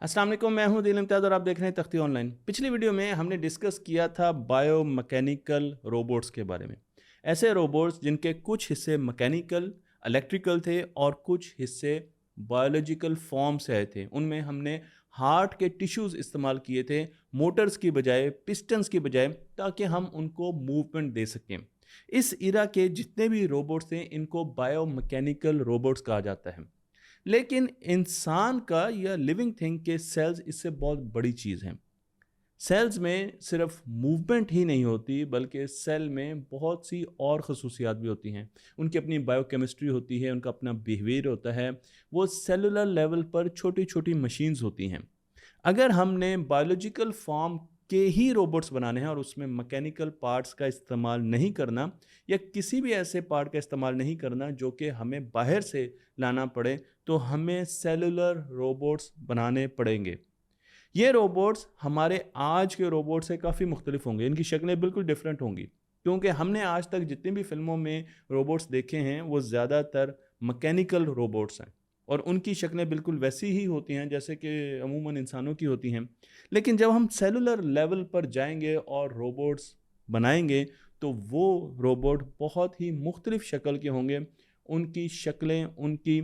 अस्सलाम वालेकुम, मैं हूं दिल इम्तियाज़ और आप देख रहे हैं तख्ती ऑनलाइन। पिछली वीडियो में हमने डिस्कस किया था बायोमैकेनिकल रोबोट्स के बारे में। ऐसे रोबोट्स जिनके कुछ हिस्से मैकेनिकल, इलेक्ट्रिकल थे और कुछ हिस्से बायोलॉजिकल फॉर्म से आए थे। उनमें हमने हार्ट के टिश्यूज़ इस्तेमाल किए थे, मोटर्स की बजाय, पिस्टन्स की बजाय, ताकि हम उनको मूवमेंट दे सकें। इस इरा के जितने भी रोबोट्स थे इनको बायोमैकेनिकल रोबोट्स कहा जाता है। लेकिन इंसान का या लिविंग थिंग के सेल्स इससे बहुत बड़ी चीज़ है। सेल्स में सिर्फ मूवमेंट ही नहीं होती बल्कि सेल में बहुत सी और खसूसियात भी होती हैं। उनकी अपनी बायोकेमिस्ट्री होती है, उनका अपना बिहेवियर होता है। वो सेलुलर लेवल पर छोटी छोटी मशीन्स होती हैं। अगर हमने बायोलॉजिकल फॉर्म के ही रोबोट्स बनाने हैं और उसमें मैकेनिकल पार्ट्स का इस्तेमाल नहीं करना या किसी भी ऐसे पार्ट का इस्तेमाल नहीं करना जो कि हमें बाहर से लाना पड़े, तो हमें सेलुलर रोबोट्स बनाने पड़ेंगे। ये रोबोट्स हमारे आज के रोबोट से काफ़ी मुख्तलिफ होंगे, इनकी शक्लें बिल्कुल डिफरेंट होंगी, क्योंकि हमने आज तक जितनी भी फिल्मों में रोबोट्स देखे हैं वो ज़्यादातर मैकेनिकल रोबोट्स हैं और उनकी शक्लें बिल्कुल वैसी ही होती हैं जैसे कि अमूमन इंसानों की होती हैं। लेकिन जब हम सेलुलर लेवल पर जाएंगे और रोबोट्स बनाएंगे तो वो रोबोट बहुत ही मुख्तलिफ शक्ल के होंगे। उनकी शक्लें, उनकी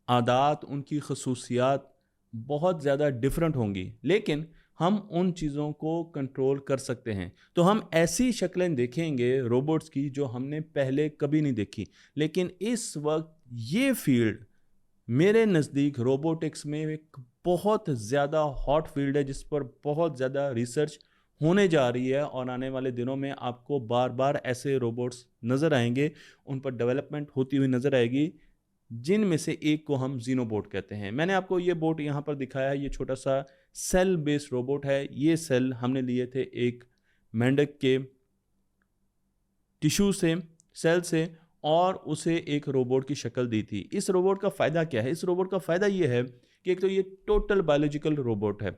आदात, उनकी खसूसियात बहुत ज़्यादा डिफरेंट होंगी, लेकिन हम उन चीज़ों को कंट्रोल कर सकते हैं। तो हम ऐसी शक्लें देखेंगे रोबोट्स की जो हमने पहले कभी नहीं देखी। लेकिन इस वक्त ये फील्ड मेरे नज़दीक रोबोटिक्स में एक बहुत ज़्यादा हॉट फील्ड है जिस पर बहुत ज़्यादा रिसर्च होने जा रही है और आने वाले दिनों में आपको बार बार ऐसे रोबोट्स नज़र आएंगे, उन पर डेवलपमेंट होती हुई नज़र आएगी, जिनमें से एक को हम जीनोबोट कहते हैं। मैंने आपको ये बोट यहाँ पर दिखाया है, ये छोटा सा सेल बेस्ड रोबोट है। ये सेल हमने लिए थे एक मेंढक के टिश्यू से, सेल से, और उसे एक रोबोट की शक्ल दी थी। इस रोबोट का फ़ायदा क्या है? इस रोबोट का फ़ायदा ये है कि एक तो ये टोटल बायोलॉजिकल रोबोट है,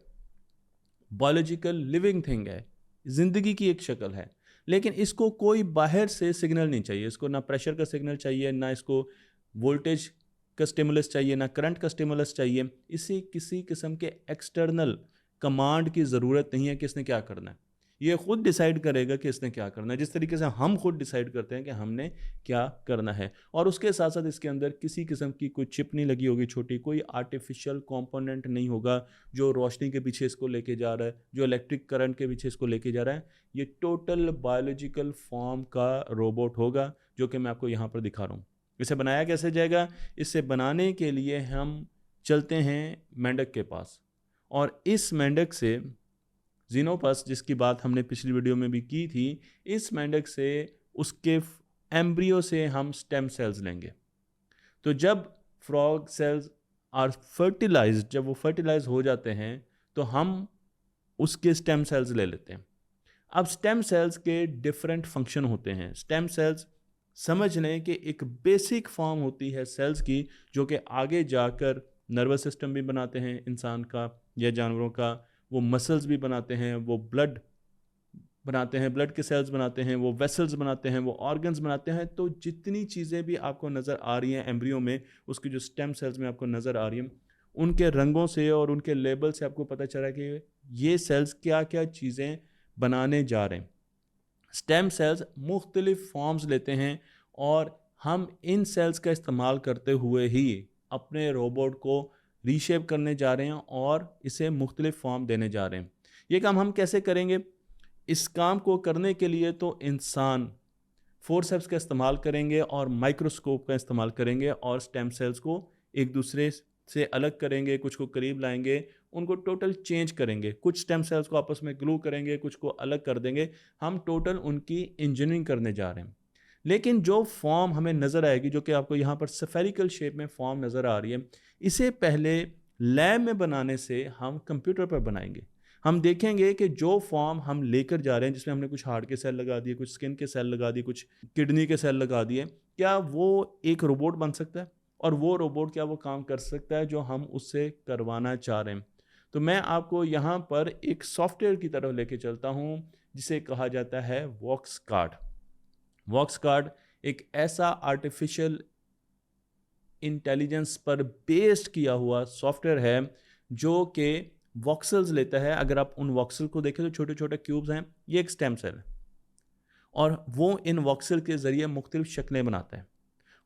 बायोलॉजिकल लिविंग थिंग है, ज़िंदगी की एक शक्ल है। लेकिन इसको कोई बाहर से सिग्नल नहीं चाहिए, इसको ना प्रेशर का सिग्नल चाहिए, ना इसको वोल्टेज का स्टिमुलस चाहिए, ना करंट का स्टिमुलस चाहिए। इसे किसी किस्म के एक्सटर्नल कमांड की ज़रूरत नहीं है कि इसने क्या करना है। ये खुद डिसाइड करेगा कि इसने क्या करना है, जिस तरीके से हम खुद डिसाइड करते हैं कि हमने क्या करना है। और उसके साथ साथ इसके अंदर किसी किस्म की कोई चिप नहीं लगी होगी छोटी, कोई आर्टिफिशियल कंपोनेंट नहीं होगा जो रोशनी के पीछे इसको लेके जा रहा है, जो इलेक्ट्रिक करंट के पीछे इसको लेके जा रहा है। ये टोटल बायोलॉजिकल फॉर्म का रोबोट होगा जो कि मैं आपको यहाँ पर दिखा रहा हूँ। इसे बनाया कैसे जाएगा? इसे बनाने के लिए हम चलते हैं मेंढक के पास, और इस मेंढक से, जीनोपस जिसकी बात हमने पिछली वीडियो में भी की थी, इस मेंढक से, उसके एम्ब्रियो से हम स्टेम सेल्स लेंगे। तो जब फ्रॉग सेल्स आर फर्टिलाइज्ड, जब वो फर्टिलाइज हो जाते हैं तो हम उसके स्टेम सेल्स ले लेते हैं। अब स्टेम सेल्स के डिफरेंट फंक्शन होते हैं। स्टेम सेल्स समझ लें कि एक बेसिक फॉर्म होती है सेल्स की जो कि आगे जाकर नर्वस सिस्टम भी बनाते हैं इंसान का या जानवरों का, वो मसल्स भी बनाते हैं, वो ब्लड बनाते हैं, ब्लड के सेल्स बनाते हैं, वो वेसल्स बनाते हैं, वो ऑर्गन्स बनाते हैं। तो जितनी चीज़ें भी आपको नज़र आ रही हैं एम्ब्रियो में, उसकी जो स्टेम सेल्स में आपको नज़र आ रही हैं, उनके रंगों से और उनके लेबल से आपको पता चला कि ये सेल्स क्या क्या चीज़ें बनाने जा रहे हैं। स्टेम सेल्स मुख्तलिफ फॉर्म्स लेते हैं और हम इन सेल्स का इस्तेमाल करते हुए ही अपने रोबोट को रीशेप करने जा रहे हैं और इसे मुख्तलिफ फॉर्म देने जा रहे हैं। ये काम हम कैसे करेंगे? इस काम को करने के लिए तो इंसान फोरसेप्स का इस्तेमाल करेंगे और माइक्रोस्कोप का इस्तेमाल करेंगे और स्टेम सेल्स को एक दूसरे से अलग करेंगे, कुछ को करीब लाएंगे, उनको टोटल चेंज करेंगे, कुछ स्टेम सेल्स को आपस में ग्लू करेंगे, कुछ को अलग कर देंगे। हम टोटल उनकी इंजीनियरिंग करने जा रहे हैं। लेकिन जो फॉर्म हमें नज़र आएगी, जो कि आपको यहाँ पर स्फेरिकल शेप में फॉर्म नज़र आ रही है, इसे पहले लैब में बनाने से हम कंप्यूटर पर बनाएंगे। हम देखेंगे कि जो फॉर्म हम लेकर जा रहे हैं, जिसमें हमने कुछ हार्ट के सेल लगा दिए, कुछ स्किन के सेल लगा दिए, कुछ किडनी के सेल लगा दिए, क्या वो एक रोबोट बन सकता है? और वो रोबोट क्या वो काम कर सकता है जो हम उससे करवाना चाह रहे हैं? तो मैं आपको यहाँ पर एक सॉफ्टवेयर की तरफ लेके चलता हूँ जिसे कहा जाता है वॉक्स कार्ड। वॉक्स कार्ड एक ऐसा आर्टिफिशियल इंटेलिजेंस पर बेस्ड किया हुआ सॉफ्टवेयर है जो कि वॉक्सेल्स लेता है। अगर आप उन वॉक्सेल को देखें तो छोटे छोटे क्यूब्स हैं, ये एक स्टेम सेल है और वो इन वॉक्सेल के ज़रिए मुख्तलिफ शक्लें बनाता है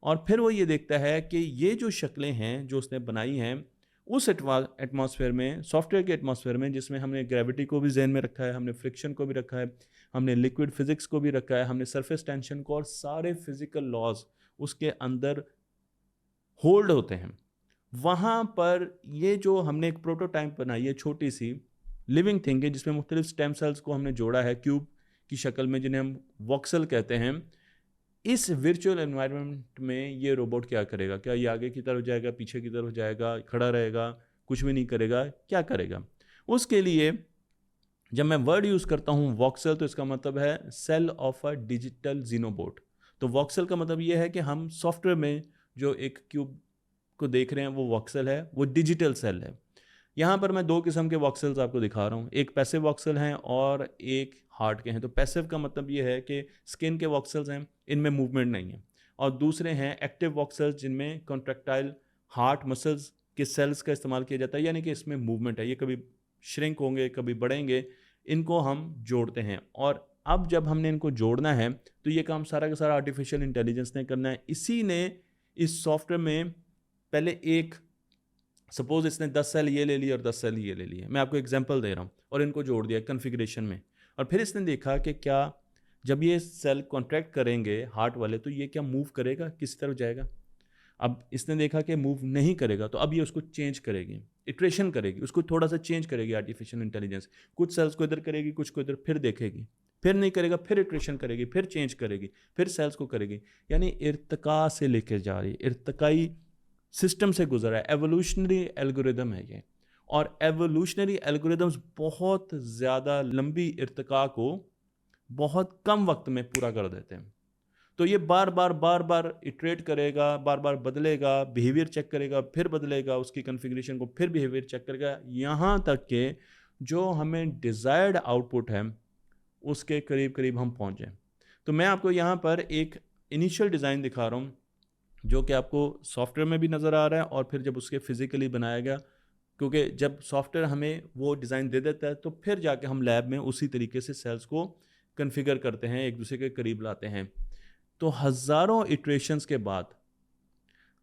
और फिर वो ये देखता है कि ये जो शक्लें हैं जो उसने बनाई हैं उस एटमॉस्फेयर में, सॉफ्टवेयर के एटमॉस्फेयर में, जिसमें हमने ग्रेविटी को भी जहन में रखा है, हमने फ्रिक्शन को भी रखा है, हमने लिक्विड फिजिक्स को भी रखा है, हमने सरफेस टेंशन को, और सारे फिजिकल लॉज उसके अंदर होल्ड होते हैं। वहाँ पर ये जो हमने एक प्रोटोटाइप बनाई है, छोटी सी लिविंग थिंग है, जिसमें मुख्तलिफ स्टेम सेल्स को हमने जोड़ा है क्यूब की शक्ल में, जिन्हें हम वॉक्सल कहते हैं। इस वर्चुअल एनवायरनमेंट में ये रोबोट क्या करेगा? क्या ये आगे की तरफ जाएगा, पीछे की तरफ जाएगा, खड़ा रहेगा, कुछ भी नहीं करेगा? क्या करेगा? उसके लिए जब मैं वर्ड यूज़ करता हूँ वॉक्सल, तो इसका मतलब है सेल ऑफ अ डिजिटल जीनोबोट। तो वॉक्सल का मतलब ये है कि हम सॉफ्टवेयर में जो एक क्यूब को देख रहे हैं वो वॉक्सल है, वो डिजिटल सेल है। यहाँ पर मैं 2 किस्म के वॉक्सेल्स आपको दिखा रहा हूँ, एक पैसिव वॉक्सल हैं और एक हार्ट के हैं। तो पैसिव का मतलब ये है कि स्किन के वॉक्सेल्स हैं, इनमें मूवमेंट नहीं है, और दूसरे हैं एक्टिव वॉक्सेल्स जिनमें कॉन्ट्रैक्टाइल हार्ट मसल्स के सेल्स का इस्तेमाल किया जाता है, यानी कि इसमें मूवमेंट है, ये कभी श्रिंक होंगे, कभी बढ़ेंगे, इनको हम जोड़ते हैं। और अब जब हमने इनको जोड़ना है तो ये काम सारा का सारा आर्टिफिशियल इंटेलिजेंस ने करना है। इसी ने इस सॉफ्टवेयर में पहले एक, सपोज इसने 10 सेल ये ले लिए और 10 सेल ये ले लिए, मैं आपको एग्जांपल दे रहा हूँ, और इनको जोड़ दिया कॉन्फ़िगरेशन में, और फिर इसने देखा कि क्या जब ये सेल कॉन्ट्रैक्ट करेंगे हार्ट वाले तो ये क्या मूव करेगा, किस तरफ जाएगा। अब इसने देखा कि मूव नहीं करेगा, तो अब ये उसको चेंज करेगी, इटरेशन करेगी, उसको थोड़ा सा चेंज करेगी आर्टिफिशियल इंटेलिजेंस, कुछ सेल्स को इधर करेगी, कुछ को इधर, फिर देखेगी, फिर नहीं करेगा, फिर इटरेशन करेगी, फिर चेंज करेगी, फिर सेल्स को करेगी। यानी इर्तिका से लेके जा रही है, इर्तिकाई सिस्टम से गुजरा है, एवोल्यूशनरी एल्गोरिदम है ये। और एवोल्यूशनरी एल्गोरिदम्स बहुत ज़्यादा लंबी इर्तिका को बहुत कम वक्त में पूरा कर देते हैं। तो ये बार बार इटरेट करेगा, बार बार बदलेगा, बिहेवियर चेक करेगा, फिर बदलेगा उसकी कॉन्फ़िगरेशन को, फिर बिहेवियर चेक करेगा, यहाँ तक कि जो हमें डिज़ायर्ड आउटपुट है उसके करीब करीब हम पहुँच जाएं। तो मैं आपको यहाँ पर एक इनिशियल डिज़ाइन दिखा रहा हूँ जो कि आपको सॉफ्टवेयर में भी नज़र आ रहा है, और फिर जब उसके फिज़िकली बनाया गया, क्योंकि जब सॉफ्टवेयर हमें वो डिज़ाइन दे देता है तो फिर जाके हम लैब में उसी तरीके से सेल्स को कॉन्फ़िगर करते हैं, एक दूसरे के करीब लाते हैं। तो हज़ारों इटरेशंस के बाद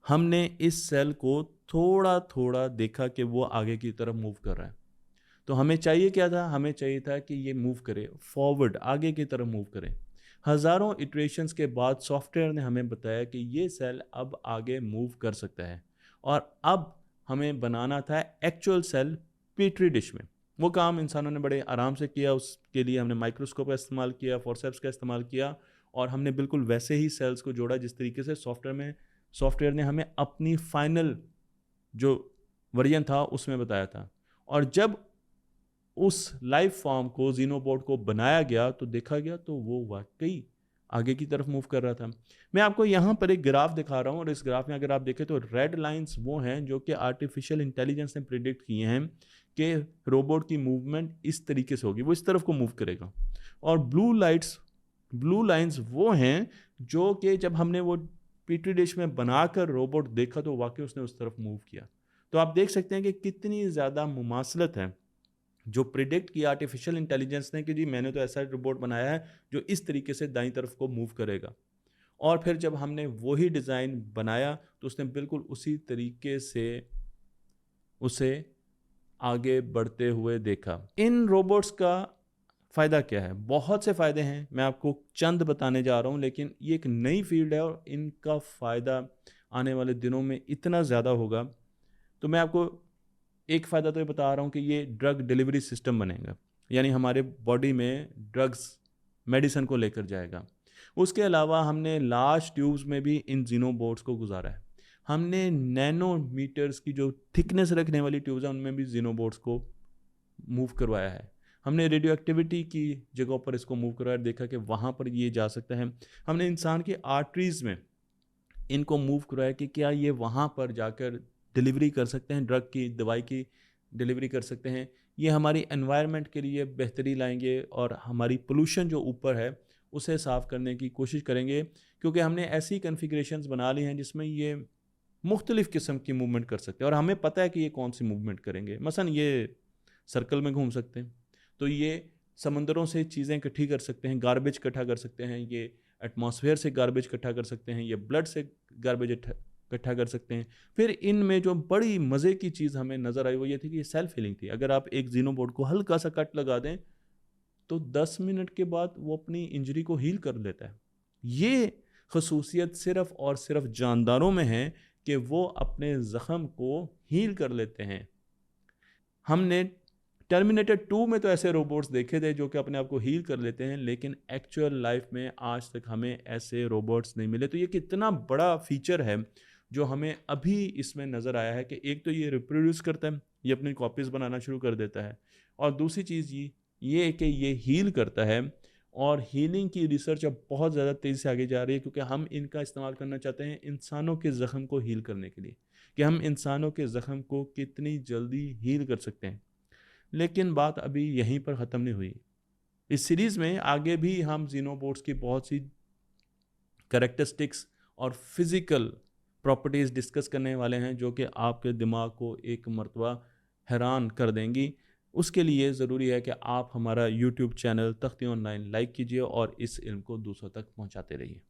हमने इस सेल को थोड़ा थोड़ा देखा कि वो आगे की तरफ मूव कर रहा है। तो हमें चाहिए क्या था? हमें चाहिए था कि ये मूव करे फॉरवर्ड, आगे की तरफ मूव करे। हज़ारों इटरेशंस के बाद सॉफ्टवेयर ने हमें बताया कि ये सेल अब आगे मूव कर सकता है, और अब हमें बनाना था एक्चुअल सेल पेट्री डिश में। वो काम इंसानों ने बड़े आराम से किया, उसके लिए हमने माइक्रोस्कोप का इस्तेमाल किया, फोर्सेप्स का इस्तेमाल किया, और हमने बिल्कुल वैसे ही सेल्स को जोड़ा जिस तरीके से सॉफ्टवेयर ने हमें अपनी फाइनल जो वर्जन था उसमें बताया था। और जब उस लाइफ फॉर्म को, जीनोबोट को बनाया गया तो देखा गया तो वो वाकई आगे की तरफ मूव कर रहा था। मैं आपको यहाँ पर एक ग्राफ दिखा रहा हूँ, और इस ग्राफ में अगर आप देखें तो रेड लाइंस वो हैं जो कि आर्टिफिशियल इंटेलिजेंस ने प्रिडिक्ट किए हैं कि रोबोट की मूवमेंट इस तरीके से होगी, वो इस तरफ को मूव करेगा। और ब्लू लाइंस वो हैं जो कि जब हमने वो पेट्री डिश में बनाकर रोबोट देखा तो वाकई उसने उस तरफ मूव किया। तो आप देख सकते हैं कि कितनी ज़्यादा मुमासलत है जो प्रिडिक्ट किया आर्टिफिशियल इंटेलिजेंस ने कि जी मैंने तो ऐसा रोबोट बनाया है जो इस तरीके से दाईं तरफ को मूव करेगा। और फिर जब हमने वही डिज़ाइन बनाया तो उसने बिल्कुल उसी तरीके से उसे आगे बढ़ते हुए देखा। इन रोबोट्स का फ़ायदा क्या है? बहुत से फ़ायदे हैं, मैं आपको चंद बताने जा रहा हूँ, लेकिन ये एक नई फील्ड है और इनका फ़ायदा आने वाले दिनों में इतना ज़्यादा होगा। तो मैं आपको एक फ़ायदा तो ये बता रहा हूँ कि ये ड्रग डिलीवरी सिस्टम बनेगा, यानी हमारे बॉडी में ड्रग्स मेडिसिन को लेकर जाएगा। उसके अलावा हमने लार्ज ट्यूब्स में भी इन जीनोबोट्स को गुजारा है। हमने नैनोमीटर्स की जो थिकनेस रखने वाली ट्यूब्स हैं उनमें भी जीनोबोट्स को मूव करवाया है। हमने रेडियो एक्टिविटी की जगहों पर इसको मूव करवाया, देखा कि वहाँ पर ये जा सकता है। हमने इंसान की आर्टरीज़ में इनको मूव करवाया कि क्या ये वहाँ पर जाकर डिलीवरी कर सकते हैं, ड्रग की, दवाई की डिलीवरी कर सकते हैं। ये हमारी एनवायरनमेंट के लिए बेहतरी लाएंगे और हमारी पोल्यूशन जो ऊपर है उसे साफ़ करने की कोशिश करेंगे, क्योंकि हमने ऐसी कॉन्फ़िगरेशंस बना ली हैं जिसमें ये मुख्तलिफ़ किस्म की मूवमेंट कर सकते हैं और हमें पता है कि ये कौन सी मूवमेंट करेंगे। मसलन ये सर्कल में घूम सकते हैं, तो ये समंदरों से चीज़ें इकट्ठी कर सकते हैं, गार्बेज इकट्ठा कर सकते हैं, ये एटमॉस्फेयर से गार्बेज इकट्ठा कर सकते हैं, ये ब्लड से गार्बेज इकट्ठा कर सकते हैं। फिर इनमें जो बड़ी मज़े की चीज़ हमें नज़र आई वो ये थी कि ये सेल्फ हीलिंग थी। अगर आप एक ज़ीनोबोर्ड को हल्का सा कट लगा दें तो 10 मिनट के बाद वो अपनी इंजरी को हील कर लेता है। ये खसूसियत सिर्फ़ और सिर्फ जानदारों में है कि वो अपने ज़ख़म को हील कर लेते हैं। हमने टर्मिनेटर 2 में तो ऐसे रोबोट्स देखे थे जो कि अपने आप को हील कर लेते हैं, लेकिन एक्चुअल लाइफ में आज तक हमें ऐसे रोबोट्स नहीं मिले। तो ये कितना बड़ा फीचर है जो हमें अभी इसमें नज़र आया है कि एक तो ये रिप्रोड्यूस करता है, ये अपनी कॉपीज़ बनाना शुरू कर देता है, और दूसरी चीज़ ये है कि ये हील करता है। और हीलिंग की रिसर्च अब बहुत ज़्यादा तेज़ी से आगे जा रही है क्योंकि हम इनका इस्तेमाल करना चाहते हैं इंसानों के ज़ख़म को हील करने के लिए, कि हम इंसानों के ज़ख़म को कितनी जल्दी हील कर सकते हैं। लेकिन बात अभी यहीं पर ख़त्म नहीं हुई। इस सीरीज़ में आगे भी हम ज़ीनोबोट्स की बहुत सी कैरेक्टरिस्टिक्स और फिज़िकल प्रॉपर्टीज़ डिस्कस करने वाले हैं जो कि आपके दिमाग को एक मर्तबा हैरान कर देंगी। उसके लिए ज़रूरी है कि आप हमारा यूट्यूब चैनल तख्ती ऑनलाइन लाइक कीजिए और इस इल्म को दूसरों तक पहुंचाते रहिए।